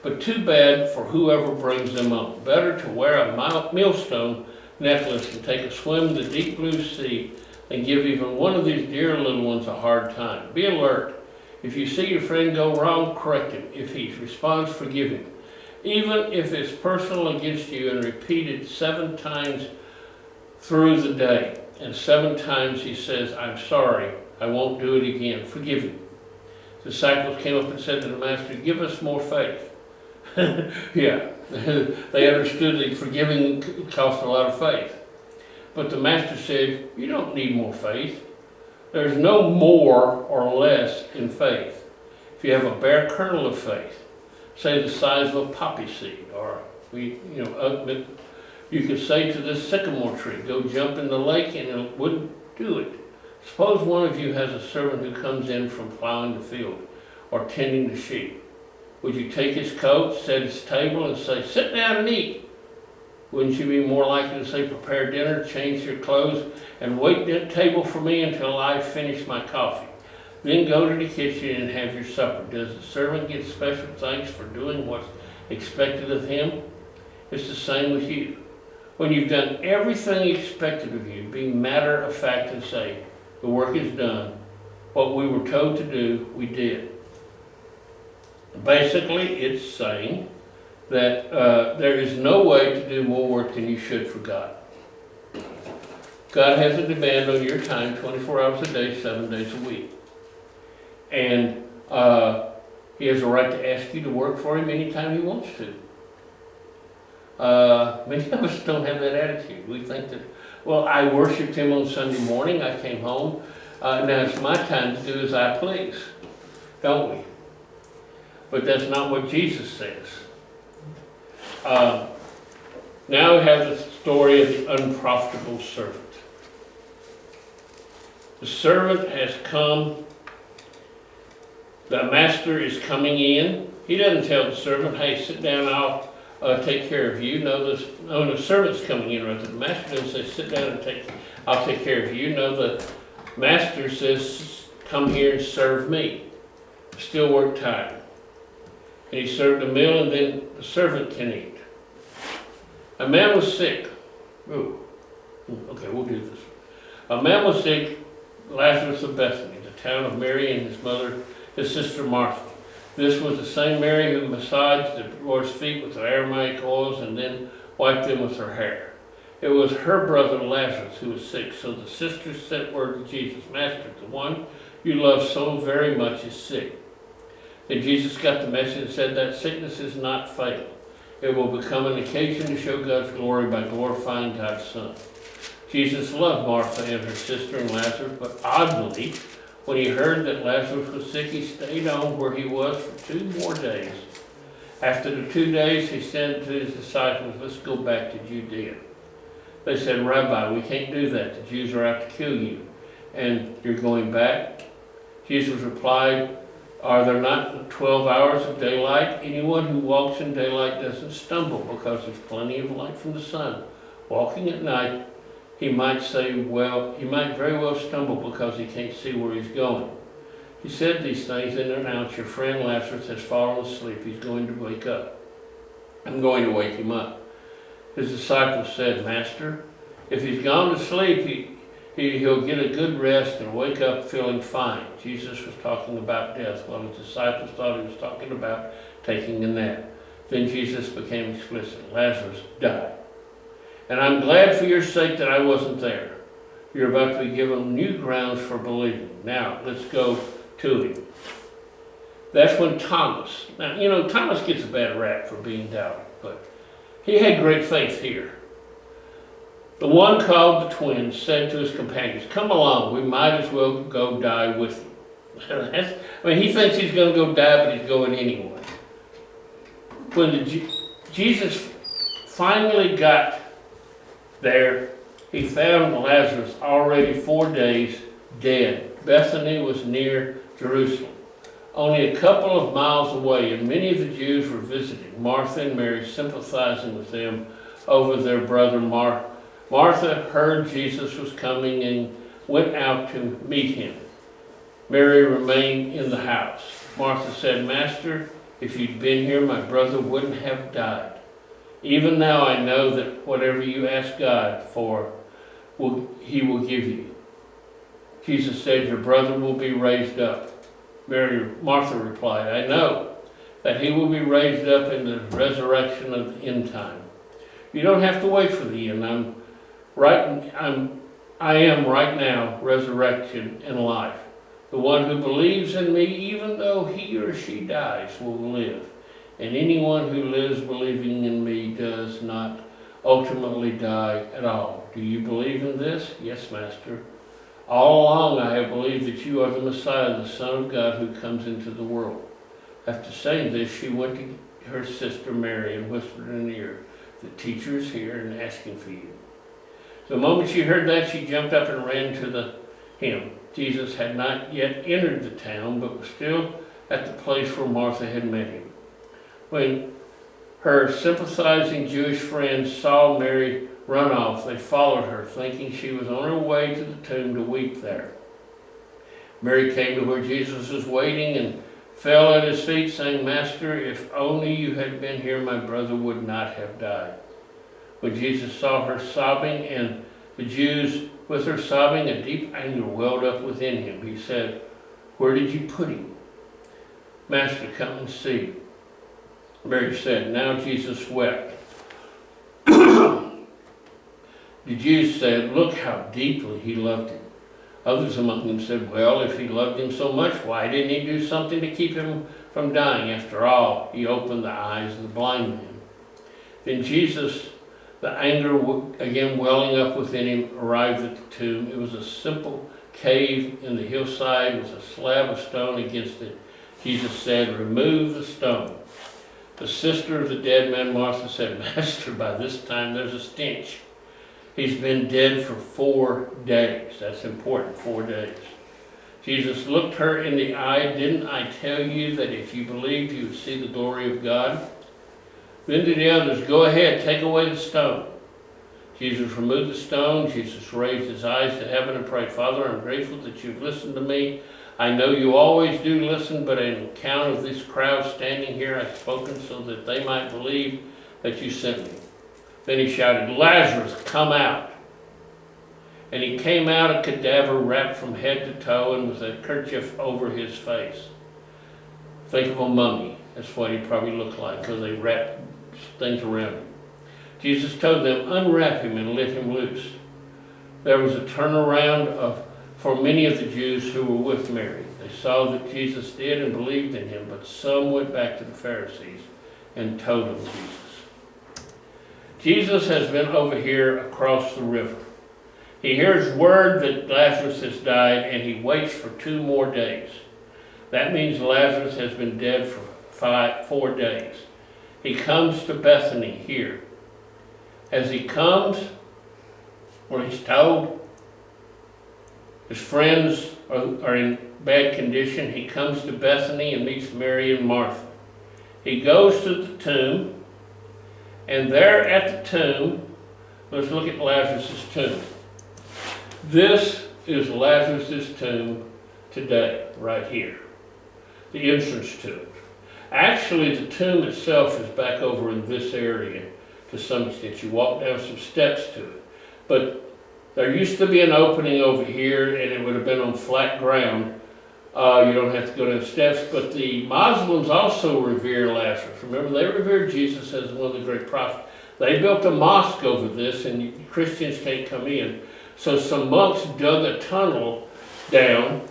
but too bad for whoever brings them on. Better to wear a millstone necklace and take a swim in the deep blue sea than give even one of these dear little ones a hard time. Be alert. If you see your friend go wrong, correct him. If he responds, forgive him. Even if it's personal against you and repeated 7 times through the day, and 7 times he says, I'm sorry, I won't do it again, forgive him. The disciples came up and said to the master, give us more faith. Yeah, they understood that forgiving cost a lot of faith. But the master said, you don't need more faith. There's no more or less in faith. If you have a bare kernel of faith, say the size of a poppy seed, or you could say to this sycamore tree, go jump in the lake, and it wouldn't do it. Suppose one of you has a servant who comes in from plowing the field or tending the sheep. Would you take his coat, set his table, and say, sit down and eat? Wouldn't you be more likely to say, prepare dinner, change your clothes, and wait at the table for me until I finish my coffee? Then go to the kitchen and have your supper. Does the servant get special thanks for doing what's expected of him? It's the same with you. When you've done everything expected of you, be matter of fact and say, the work is done. What we were told to do, we did. Basically, it's saying that there is no way to do more work than you should for God. God has a demand on your time 24 hours a day, 7 days a week. And He has a right to ask you to work for Him anytime He wants to. Many of us don't have that attitude. We think that, well, I worshiped Him on Sunday morning, I came home, now it's my time to do as I please, don't we? But that's not what Jesus says. Now we have the story of the unprofitable servant. The servant has come, the master is coming in. He doesn't tell the servant, hey, sit down, I'll take care of you. No, the servant's coming in, rather. The master doesn't say, sit down and I'll take care of you. No, the master says, come here and serve me. Still work time. And he served a meal, and then the servant can eat. A man was sick. Ooh. Okay, we'll do this. A man was sick, Lazarus of Bethany, the town of Mary and his sister Martha. This was the same Mary who massaged the Lord's feet with aromatic oils and then wiped them with her hair. It was her brother Lazarus who was sick, so the sisters sent word to Jesus, Master, the one you love so very much is sick. Then Jesus got the message and said that sickness is not fatal. It will become an occasion to show God's glory by glorifying God's Son. Jesus loved Martha and her sister and Lazarus, but oddly, when he heard that Lazarus was sick, he stayed on where he was for 2 more days. After the 2 days, he said to his disciples, let's go back to Judea. They said, Rabbi, we can't do that. The Jews are out to kill you. And you're going back? Jesus replied, are there not 12 hours of daylight? Anyone who walks in daylight doesn't stumble because there's plenty of light from the sun. Walking at night, he might very well stumble because he can't see where he's going. He said these things and announced, your friend Lazarus has fallen asleep. He's going to wake up. I'm going to wake him up. His disciples said, Master, if he's gone to sleep, he'll get a good rest and wake up feeling fine. Jesus was talking about death, while his disciples thought he was talking about taking a nap. Then Jesus became explicit. Lazarus died. And I'm glad for your sake that I wasn't there. You're about to be given new grounds for believing. Now, let's go to him. That's when Thomas, now, you know, Thomas gets a bad rap for being doubting, but he had great faith here. The one called the twins said to his companions, come along, we might as well go die with you. He thinks he's going to go die, but he's going anyway. When Jesus finally got there, he found Lazarus already 4 days dead. Bethany was near Jerusalem, only a couple of miles away, and many of the Jews were visiting, Martha and Mary sympathizing with them over their brother Martha heard Jesus was coming and went out to meet him. Mary remained in the house. Martha said, Master, if you'd been here, my brother wouldn't have died. Even now I know that whatever you ask God for, He will give you. Jesus said, your brother will be raised up. Martha replied, I know that he will be raised up in the resurrection of the end time. You don't have to wait for the end. I am right now resurrection and life. The one who believes in me, even though he or she dies, will live. And anyone who lives believing in me does not ultimately die at all. Do you believe in this? Yes, Master. All along I have believed that you are the Messiah, the Son of God who comes into the world. After saying this, she went to her sister Mary and whispered in her ear, the teacher is here and asking for you. The moment she heard that, she jumped up and ran to him. Jesus had not yet entered the town, but was still at the place where Martha had met him. When her sympathizing Jewish friends saw Mary run off, they followed her, thinking she was on her way to the tomb to weep there. Mary came to where Jesus was waiting and fell at his feet, saying, Master, if only you had been here, my brother would not have died. When Jesus saw her sobbing and the Jews with her sobbing, a deep anger welled up within him. He said, "Where did you put him?" "Master, come and see." Mary said, "Now Jesus wept." The Jews said, "Look how deeply he loved him." Others among them said, "Well, if he loved him so much, why didn't he do something to keep him from dying? After all, he opened the eyes of the blind man." Then Jesus, the anger again welling up within him, arrived at the tomb. It was a simple cave in the hillside with a slab of stone against it. Jesus said, "Remove the stone." The sister of the dead man, Martha, said, "Master, by this time there's a stench. He's been dead for 4 days." That's important, 4 days. Jesus looked her in the eye. "Didn't I tell you that if you believed, you would see the glory of God?" Then to the others, "Go ahead, take away the stone." Jesus removed the stone. Jesus raised his eyes to heaven and prayed, "Father, I'm grateful that you've listened to me. I know you always do listen, but on account of this crowd standing here, I've spoken so that they might believe that you sent me." Then he shouted, "Lazarus, come out." And he came out, a cadaver wrapped from head to toe and with a kerchief over his face. Think of a mummy. That's what he probably looked like, because they wrapped things around him. Jesus told them, "Unwrap him and let him loose." There was a turnaround for many of the Jews who were with Mary. They saw that Jesus did and believed in him, but some went back to the Pharisees and told them Jesus. Jesus has been over here across the river. He hears word that Lazarus has died, and he waits for 2 more days. That means Lazarus has been dead for 4 days. He comes to Bethany here. As he comes, or he's told his friends are in bad condition, he comes to Bethany and meets Mary and Martha. He goes to the tomb, and there at the tomb, let's look at Lazarus' tomb. This is Lazarus' tomb today, right here, the entrance to it. Actually, the tomb itself is back over in this area to some extent. You walk down some steps to it. But there used to be an opening over here, and it would have been on flat ground. You don't have to go down steps. But the Muslims also revere Lazarus. Remember, they revere Jesus as one of the great prophets. They built a mosque over this, and Christians can't come in. So some monks dug a tunnel down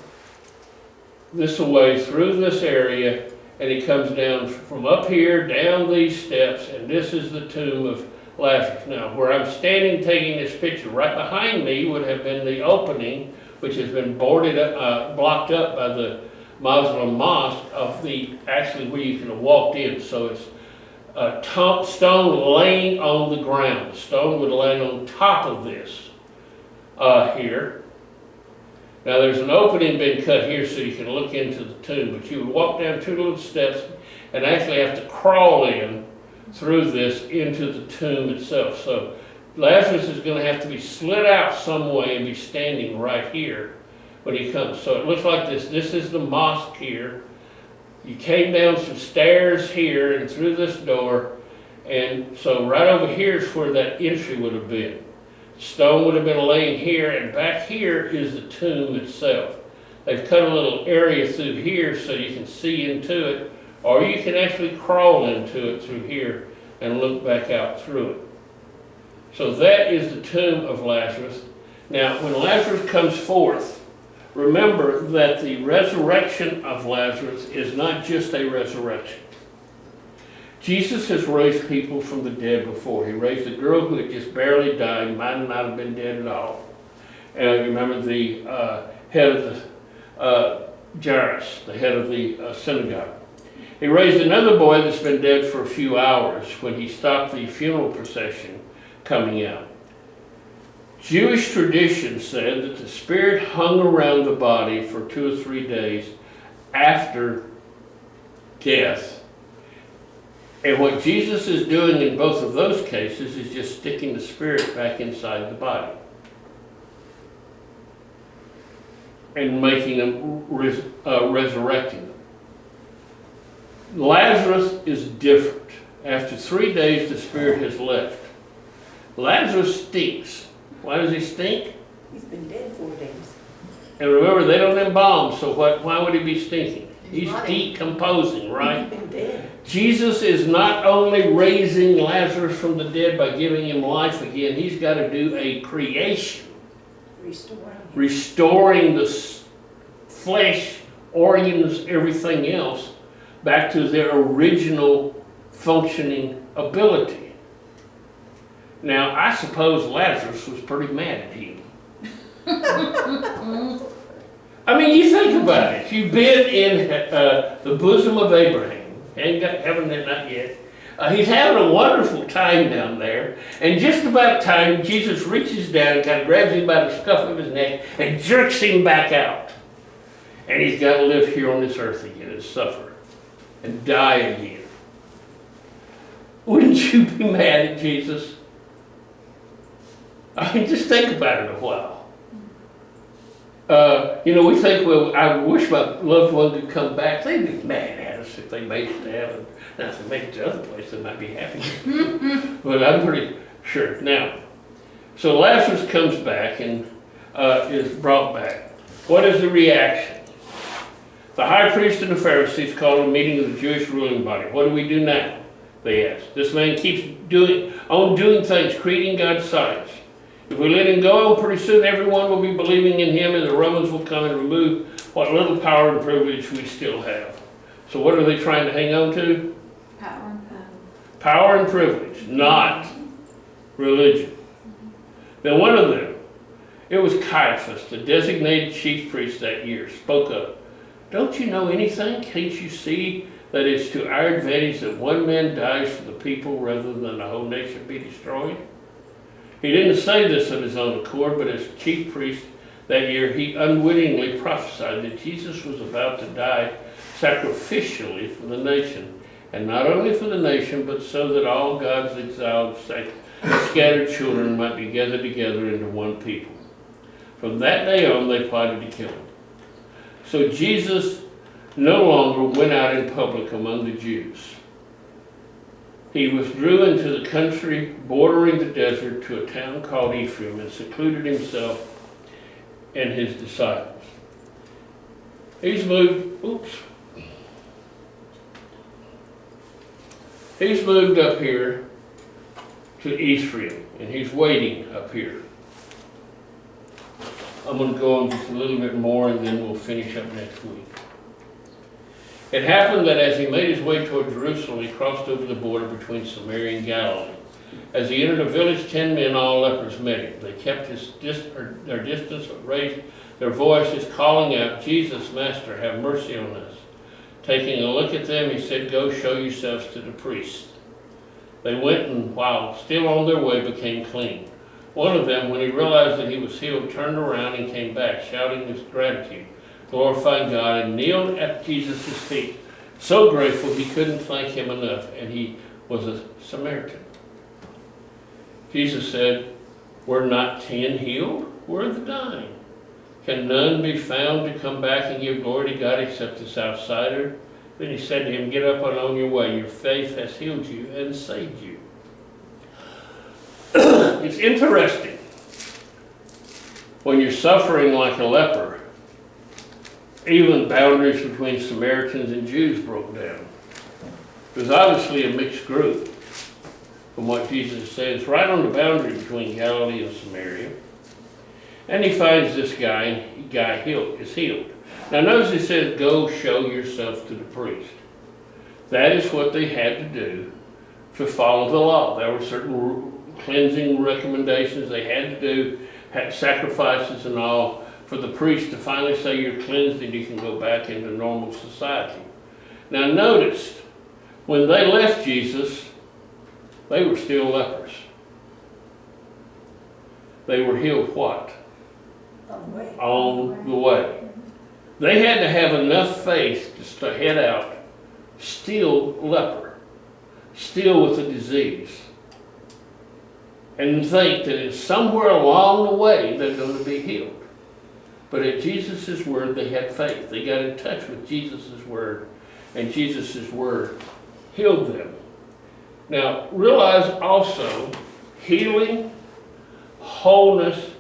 this way through this area, and he comes down from up here, down these steps, and this is the tomb of Lazarus. Now, where I'm standing taking this picture, right behind me would have been the opening, which has been blocked up by the Muslim mosque of actually where you could have walked in. So it's a stone laying on the ground. The stone would lay on top of this here. Now there's an opening been cut here so you can look into the tomb, but you would walk down 2 little steps and actually have to crawl in through this into the tomb itself. So Lazarus is going to have to be slid out some way and be standing right here when he comes. So it looks like this. This is the mosque here. You came down some stairs here and through this door, and so right over here is where that entry would have been. Stone would have been laying here, and back here is the tomb itself. They've cut a little area through here so you can see into it, or you can actually crawl into it through here and look back out through it. So that is the tomb of Lazarus. Now, when Lazarus comes forth, remember that the resurrection of Lazarus is not just a resurrection. Jesus has raised people from the dead before. He raised a girl who had just barely died, might not have been dead at all. And remember the head of the Jairus, the head of the synagogue. He raised another boy that's been dead for a few hours when he stopped the funeral procession coming out. Jewish tradition said that the spirit hung around the body for 2 or 3 days after death. And what Jesus is doing in both of those cases is just sticking the spirit back inside the body and making them, resurrecting them. Lazarus is different. After 3 days, the spirit has left. Lazarus stinks. Why does he stink? He's been dead 4 days. And remember, they don't embalm, so why would he be stinking? He's He's rotting. decomposing, right? He's been dead. Jesus is not only raising Lazarus from the dead by giving him life again, he's got to do a creation, restoring the flesh, organs, everything else back to their original functioning ability. Now, I suppose Lazarus was pretty mad at him. I mean, you think about it. You've been in the bosom of Abraham. Haven't it not yet? He's having a wonderful time down there. And just about time, Jesus reaches down, kind of grabs him by the scuff of his neck, and jerks him back out. And he's got to live here on this earth again and suffer and die again. Wouldn't you be mad at Jesus? I mean, just think about it a while. We think, well, I wish my loved one could come back. They'd be mad at us if they made it to heaven. Now, if they made it to other place, they might be happy. But I'm pretty sure. Now, so Lazarus comes back and is brought back. What is the reaction? The high priest and the Pharisees called a meeting of the Jewish ruling body. What do we do now? They asked. This man keeps doing things, creating God's signs. If we let him go, pretty soon everyone will be believing in him, and the Romans will come and remove what little power and privilege we still have. So what are they trying to hang on to? Power and power. Power and privilege, not religion. Then one of them, it was Caiaphas, the designated chief priest that year, spoke up. Don't you know anything? Can't you see that it's to our advantage that one man dies for the people rather than the whole nation be destroyed? He didn't say this of his own accord, but as chief priest that year, he unwittingly prophesied that Jesus was about to die sacrificially for the nation. And not only for the nation, but so that all God's exiled, scattered children might be gathered together into one people. From that day on, they plotted to kill him. So Jesus no longer went out in public among the Jews. He withdrew into the country bordering the desert to a town called Ephraim and secluded himself and his disciples. He's moved up here to Ephraim, and he's waiting up here. I'm going to go on just a little bit more, and then we'll finish up next week. It happened that as he made his way toward Jerusalem, he crossed over the border between Samaria and Galilee. As he entered a village, 10 men, all lepers, met him. They kept their distance, but raised their voices, calling out, Jesus, Master, have mercy on us. Taking a look at them, he said, Go show yourselves to the priest. They went, and while still on their way, became clean. One of them, when he realized that he was healed, turned around and came back, shouting his gratitude, glorifying God, and kneeled at Jesus' feet. So grateful he couldn't thank him enough, and he was a Samaritan. Jesus said, Were not 10 healed? Where are the 9? Can none be found to come back and give glory to God except this outsider? Then he said to him, Get up and on your way. Your faith has healed you and saved you. It's interesting. When you're suffering like a leper, even boundaries between Samaritans and Jews broke down. It was obviously a mixed group from what Jesus says, right on the boundary between Galilee and Samaria. And he finds this guy is healed. Now notice he says, Go show yourself to the priest. That is what they had to do to follow the law. There were certain cleansing recommendations they had to do, had sacrifices and all, for the priest to finally say you're cleansed and you can go back into normal society. Now notice, when they left Jesus, they were still lepers. They were healed what? On the way. They had to have enough faith just to head out, still leper, still with a disease, and think that somewhere along the way they're going to be healed. But at Jesus' word, they had faith. They got in touch with Jesus' word, and Jesus' word healed them. Now, realize also Healing, wholeness,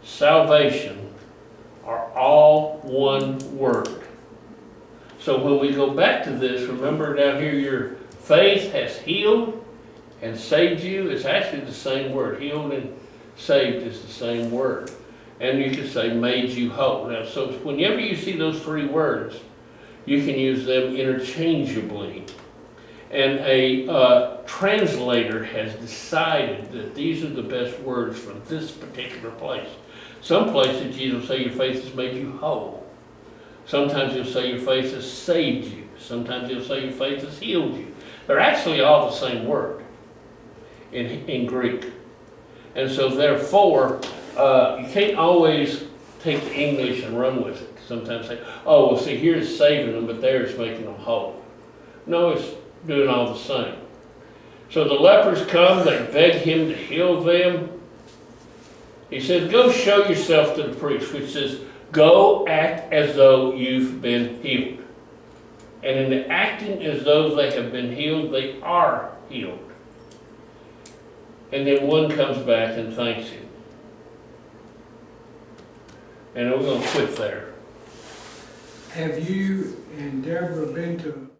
salvation are all one word. So when we go back to this, remember down here, your faith has healed and saved you. It's actually the same word. Healed and saved is the same word. And you could say made you whole. Now, so whenever you see those three words, you can use them interchangeably. And a translator has decided that these are the best words for this particular place. Some places Jesus will say your faith has made you whole. Sometimes he'll say your faith has saved you. Sometimes he'll say your faith has healed you. They're actually all the same word in Greek. And so therefore, you can't always take the English and run with it. Sometimes say, oh, well, see, here's saving them, but there it's making them whole. No, it's doing all the same. So the lepers come, they beg him to heal them. He says, go show yourself to the priest, which says, go act as though you've been healed. And in the acting as though they have been healed, they are healed. And then one comes back and thanks him. And we're going to quit there. Have you and Deborah been to